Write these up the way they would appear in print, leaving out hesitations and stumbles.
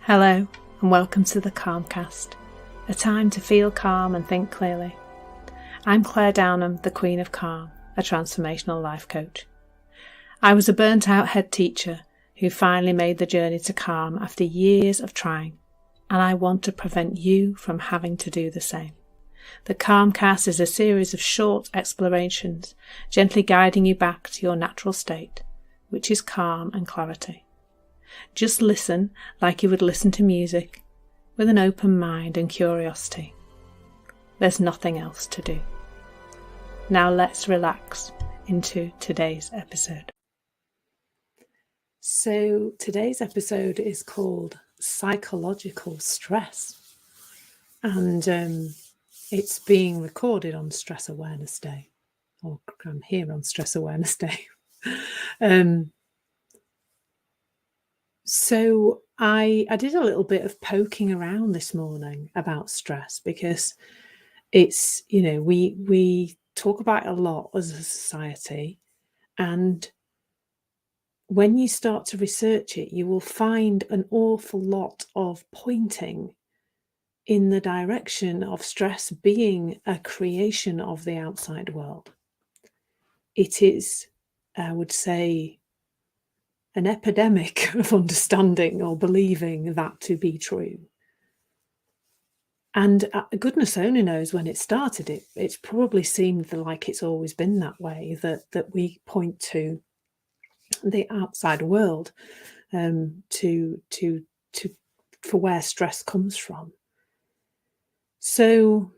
Hello and welcome to the Calmcast, a time to feel calm and think clearly. I'm Clare Downham, the Queen of Calm, a transformational life coach. I was a burnt out head teacher who finally made the journey to calm after years of trying, and I want to prevent you from having to do the same. The Calmcast is a series of short explorations, gently guiding you back to your natural state, which is calm and clarity. Just listen like you would listen to music, with an open mind and curiosity. There's nothing else to do. Now let's relax into today's episode. So today's episode is called Psychological Stress, and it's being recorded on Stress Awareness Day, or I'm here on Stress Awareness Day. So I did a little bit of poking around this morning about stress, because it's, we talk about it a lot as a society, and when you start to research it, you will find an awful lot of pointing in the direction of stress being a creation of the outside world. It is, I would say, an epidemic of understanding or believing that to be true. And goodness only knows when it started. It's probably seemed like it's always been that way, that we point to the outside world for where stress comes from. So,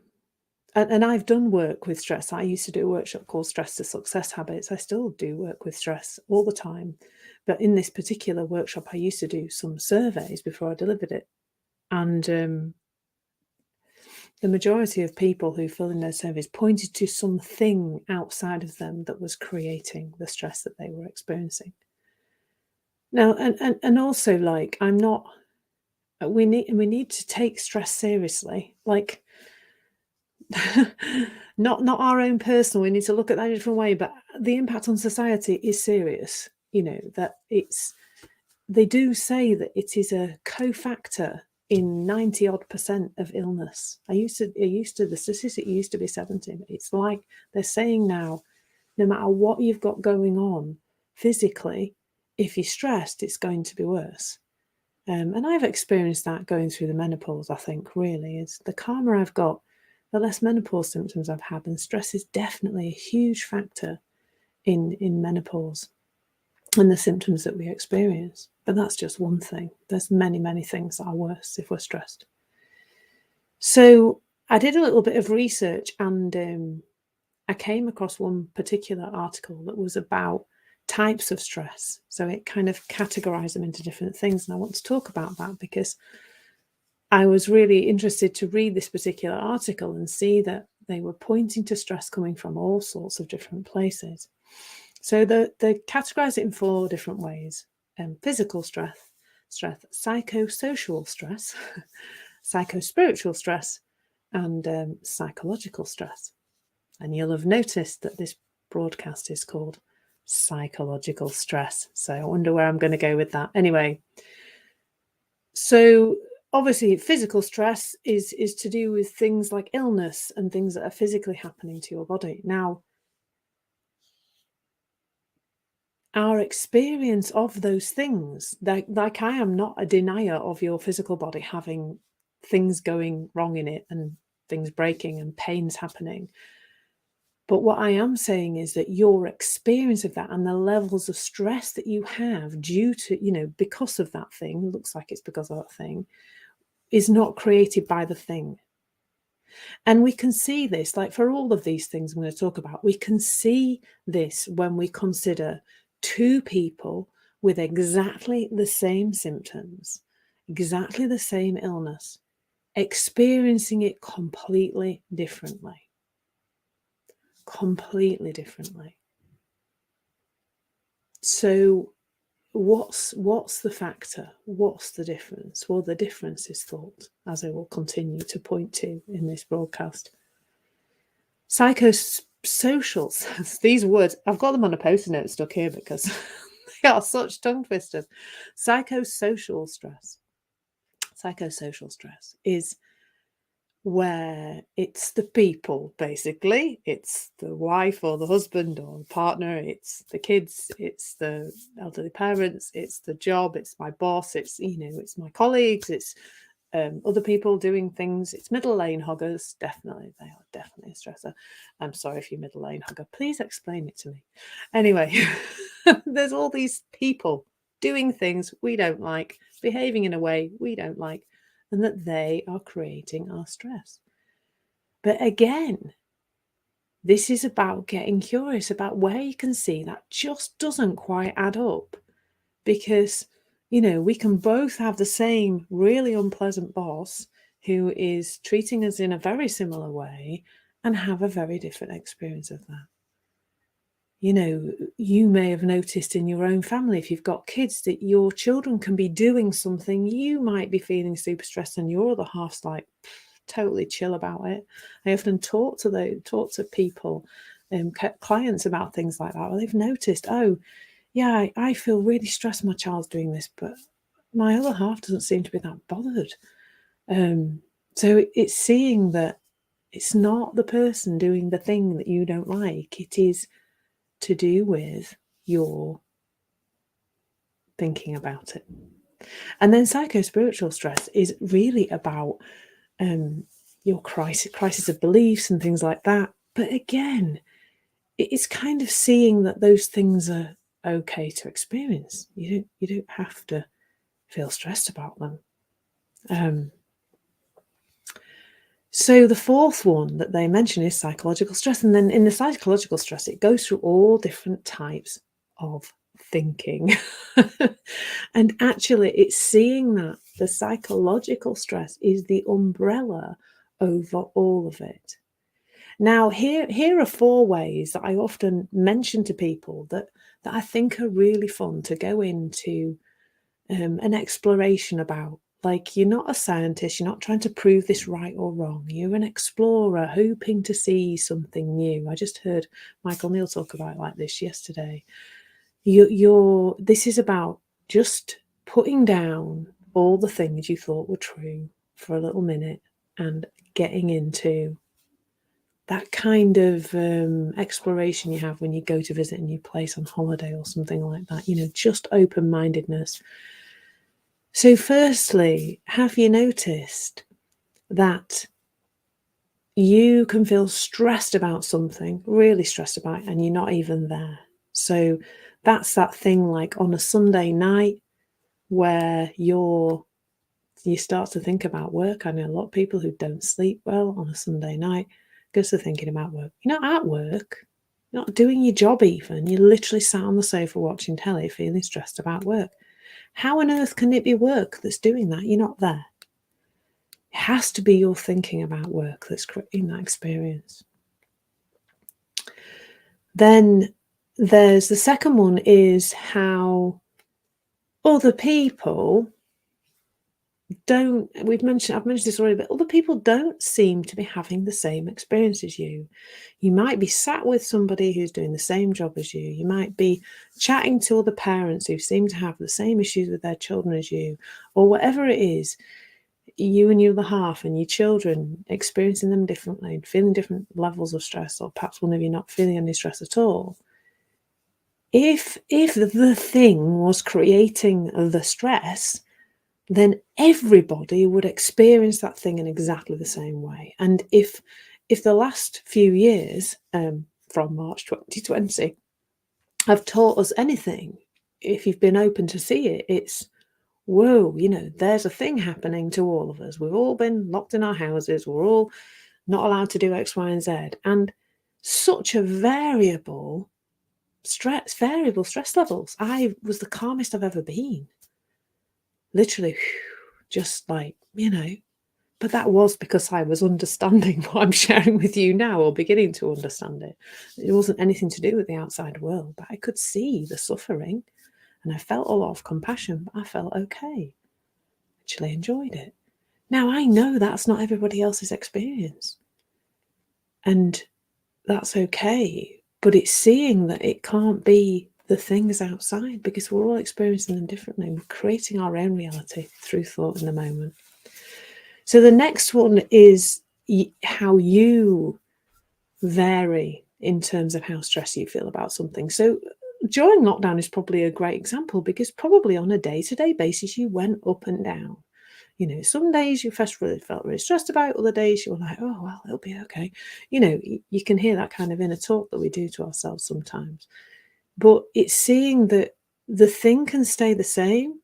and I've done work with stress. I used to do a workshop called Stress to Success Habits. I still do work with stress all the time. But in this particular workshop, I used to do some surveys before I delivered it. And the majority of people who filled in those surveys pointed to something outside of them that was creating the stress that they were experiencing. Now, and also, like, we need to take stress seriously. Like, not our own personal, we need to look at that in a different way, but the impact on society is serious. That they do say that it is a cofactor in 90% of illness. The statistic used to be 70. It's like they're saying now, no matter what you've got going on physically, if you're stressed, it's going to be worse. And I've experienced that going through the menopause. I think really is the calmer I've got, the less menopause symptoms I've had, and stress is definitely a huge factor in menopause and the symptoms that we experience. But that's just one thing. There's many, many things that are worse if we're stressed. So I did a little bit of research, and I came across one particular article that was about types of stress. So it kind of categorized them into different things. And I want to talk about that because I was really interested to read this particular article and see that they were pointing to stress coming from all sorts of different places. So they categorize it in 4 different ways: physical stress, psychosocial stress, psychospiritual stress, and psychological stress. And you'll have noticed that this broadcast is called Psychological Stress. So I wonder where I'm going to go with that. Anyway, so obviously physical stress is to do with things like illness and things that are physically happening to your body. Now, our experience of those things, like I am not a denier of your physical body having things going wrong in it and things breaking and pains happening. But what I am saying is that your experience of that and the levels of stress that you have due to, because of that thing, looks like it's because of that thing, is not created by the thing. And we can see this, like for all of these things I'm going to talk about, we can see this when we consider 2 people with exactly the same symptoms, exactly the same illness, experiencing it completely differently. Completely differently. So what's the factor? What's the difference? Well, the difference is thought, as I will continue to point to in this broadcast. Psychosocial, these words, I've got them on a post-it note stuck here because they are such tongue twisters. Psychosocial stress Psychosocial stress is where it's the people, basically. It's the wife or the husband or the partner, it's the kids, it's the elderly parents, it's the job, it's my boss, it's, it's my colleagues, it's other people doing things. It's middle lane huggers. Definitely, they are definitely a stressor. I'm sorry if you're middle lane hugger. Please explain it to me. Anyway, there's all these people doing things we don't like, behaving in a way we don't like, and that they are creating our stress. But again, this is about getting curious about where you can see that just doesn't quite add up, because we can both have the same really unpleasant boss who is treating us in a very similar way and have a very different experience of that. You may have noticed in your own family, if you've got kids, that your children can be doing something, you might be feeling super stressed and your other half's like totally chill about it. I often talk to people, clients, about things like that, where they've noticed, oh yeah, I feel really stressed my child's doing this, but my other half doesn't seem to be that bothered. So it's seeing that it's not the person doing the thing that you don't like. It is to do with your thinking about it. And then psychospiritual stress is really about your crisis of beliefs and things like that. But again, it's kind of seeing that those things are okay to experience. You don't have to feel stressed about them. So the fourth one that they mention is psychological stress. And then in the psychological stress, it goes through all different types of thinking. And actually, it's seeing that the psychological stress is the umbrella over all of it. Now, here are 4 ways that I often mention to people that I think are really fun to go into an exploration about. Like, you're not a scientist, you're not trying to prove this right or wrong. You're an explorer hoping to see something new. I just heard Michael Neal talk about it like this yesterday. This is about just putting down all the things you thought were true for a little minute and getting into that kind of exploration you have when you go to visit a new place on holiday or something like that, just open-mindedness. So firstly, have you noticed that you can feel stressed about something, really stressed about it, and you're not even there? So that's that thing like on a Sunday night where you start to think about work. I know a lot of people who don't sleep well on a Sunday night because they're thinking about work. You're not at work. You're not doing your job even. You're literally sat on the sofa watching telly feeling stressed about work. How on earth can it be work that's doing that? You're not there. It has to be your thinking about work that's creating that experience. Then there's the second one, is how other people I've mentioned this already, but other people don't seem to be having the same experience as you. You might be sat with somebody who's doing the same job as you. You might be chatting to other parents who seem to have the same issues with their children as you, or whatever it is, you and your other half and your children experiencing them differently, feeling different levels of stress, or perhaps one of you not feeling any stress at all. If the thing was creating the stress, then everybody would experience that thing in exactly the same way. And if the last few years, from March 2020, have taught us anything, if you've been open to see it, it's, whoa, there's a thing happening to all of us. We've all been locked in our houses. We're all not allowed to do X, Y, and Z. And such a variable stress levels. I was the calmest I've ever been. Literally, just like, but that was because I was understanding what I'm sharing with you now, or beginning to understand it. It wasn't anything to do with the outside world, but I could see the suffering and I felt a lot of compassion, but I felt okay. Actually enjoyed it. Now I know that's not everybody else's experience, and that's okay, but it's seeing that it can't be the things outside, because we're all experiencing them differently. We're creating our own reality through thought in the moment. So the next one is how you vary in terms of how stressed you feel about something. So during lockdown is probably a great example, because probably on a day-to-day basis you went up and down. You know, some days you felt really stressed about it, other days you were like, oh well, it'll be okay. You know, you can hear that kind of inner talk that we do to ourselves sometimes. But it's seeing that the thing can stay the same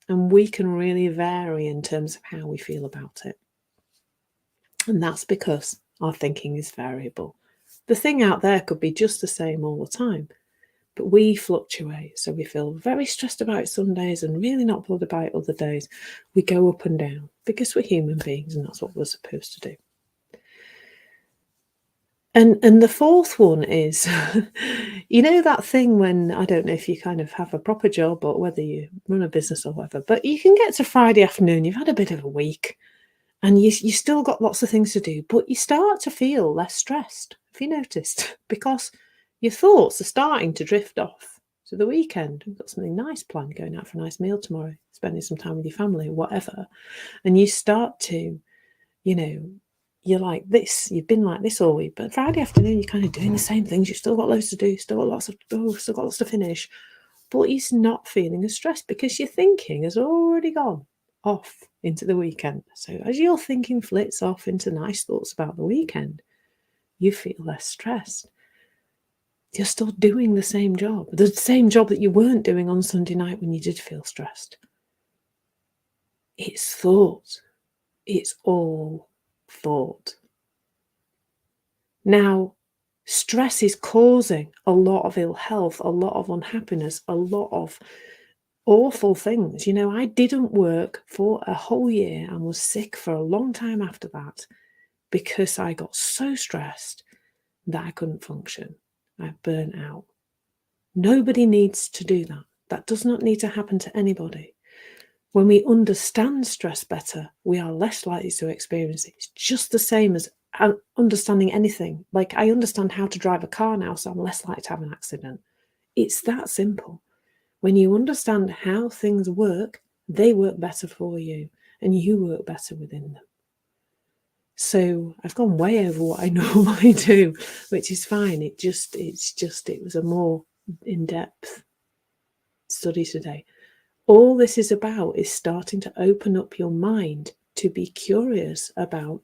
and we can really vary in terms of how we feel about it. And that's because our thinking is variable. The thing out there could be just the same all the time, but we fluctuate. So we feel very stressed about it some days and really not bothered about it other days. We go up and down because we're human beings and that's what we're supposed to do. And the fourth one is, you know, that thing when, I don't know if you kind of have a proper job or whether you run a business or whatever, but you can get to Friday afternoon, you've had a bit of a week and you still got lots of things to do, but you start to feel less stressed, have you noticed? Because your thoughts are starting to drift off to the weekend. We've got something nice planned, going out for a nice meal tomorrow, spending some time with your family or whatever. And you start to, you know, you're like this, you've been like this all week, but Friday afternoon you're kind of doing the same things, you've still got loads to do, still got lots to finish, but you're not feeling as stressed because your thinking has already gone off into the weekend. So as your thinking flits off into nice thoughts about the weekend, you feel less stressed. You're still doing the same job that you weren't doing on Sunday night when you did feel stressed. It's thought. It's all thought. Now, stress is causing a lot of ill health, a lot of unhappiness, a lot of awful things. You know, I didn't work for a whole year and was sick for a long time after that because I got so stressed that I couldn't function. I burnt out. Nobody needs to do that. That does not need to happen to anybody. When we understand stress better, we are less likely to experience it. It's just the same as understanding anything. Like, I understand how to drive a car now, so I'm less likely to have an accident. It's that simple. When you understand how things work, they work better for you and you work better within them. So I've gone way over what I normally do, which is fine. It was a more in-depth study today. All this is about is starting to open up your mind to be curious about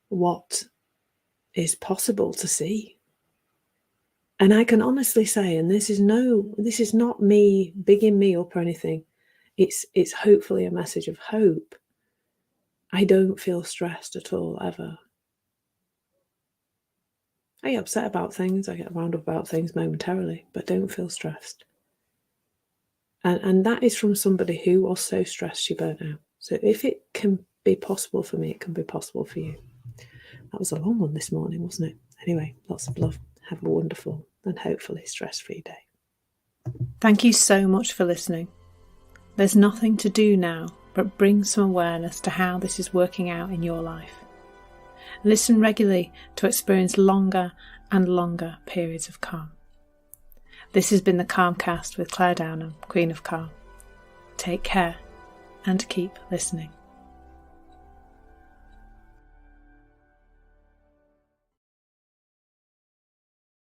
what is possible to see. And I can honestly say, and this is not me bigging me up or anything, it's hopefully a message of hope. I don't feel stressed at all, ever. I get upset about things, I get wound up about things momentarily, but don't feel stressed. And that is from somebody who was so stressed she burnt out. So if it can be possible for me, it can be possible for you. That was a long one this morning, wasn't it? Anyway, lots of love. Have a wonderful and hopefully stress-free day. Thank you so much for listening. There's nothing to do now but bring some awareness to how this is working out in your life. Listen regularly to experience longer and longer periods of calm. This has been the Calmcast with Clare Downham, Queen of Calm. Take care and keep listening.